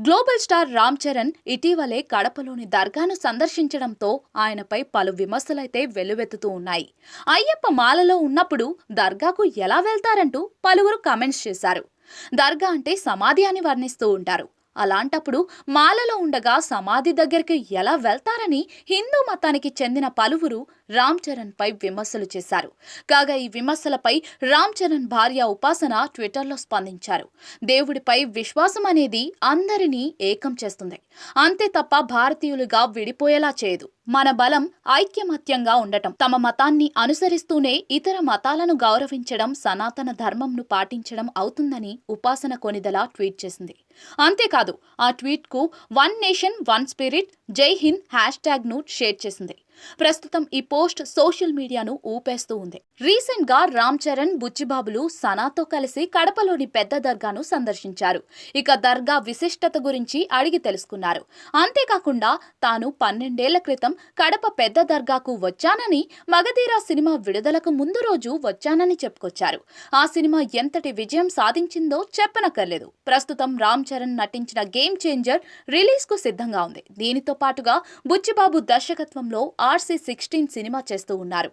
Global star Ram Charan ఇటీవలే కడపలోని దర్గాను సందర్శించడంతో ఆయనపై పలు విమర్శలైతే వెల్లువెత్తుతూ ఉన్నాయి. అయ్యప్ప మాలలో ఉన్నప్పుడు దర్గాకు ఎలా వెళ్తారంటూ పలువురు కామెంట్స్ చేశారు. దర్గా అంటే సమాధి అని వర్ణిస్తూ ఉంటారు. అలాంటప్పుడు మాలలో ఉండగా సమాధి దగ్గరికి ఎలా వెళ్తారని హిందూ మతానికి చెందిన పలువురు రామ్ చరణ్ పై విమర్శలు చేశారు. కాగా ఈ విమర్శలపై రామ్ చరణ్ భార్య ఉపాసన ట్విట్టర్లో స్పందించారు. దేవుడిపై విశ్వాసం అనేది అందరినీ ఏకం చేస్తుంది, అంతే తప్ప భారతీయులుగా విడిపోయేలా చేయదు. మన బలం ఐక్యమత్యంగా ఉండటం, తమ మతాన్ని అనుసరిస్తూనే ఇతర మతాలను గౌరవించడం, సనాతన ధర్మంను పాటించడం అవుతుందని ఉపాసన కొనిదల ట్వీట్ చేసింది. అంతేకాదు ఆ ట్వీట్ కు వన్ నేషన్ వన్ స్పిరిట్ జై హింద్ హ్యాష్ ట్యాగ్ ను షేర్ చేసింది. ప్రస్తుతం ఈ పోస్ట్ సోషల్ మీడియాను ఊపేస్తూ ఉంది. రీసెంట్ గా రామ్ చరణ్, బుచ్చిబాబులు సనాతో కలిసి కడపలోని పెద్ద దర్గాను సందర్శించారు. ఇక దర్గా విశిష్టత గురించి అడిగి తెలుసుకున్నారు. అంతేకాకుండా తాను 12 ఏళ్ల క్రితం కడప పెద్ద దర్గాకు వచ్చానని, మగధీర సినిమా విడుదలకు ముందు రోజు వచ్చానని చెప్పుకొచ్చారు. ఆ సినిమా ఎంతటి విజయం సాధించిందో చెప్పనక్కర్లేదు. ప్రస్తుతం రామ్ చరణ్ నటించిన గేమ్ చేంజర్ రిలీజ్ కు సిద్ధంగా ఉంది. దీనితో పాటుగా బుచ్చిబాబు దర్శకత్వంలో RC16 సినిమా చేస్తూ ఉన్నారు.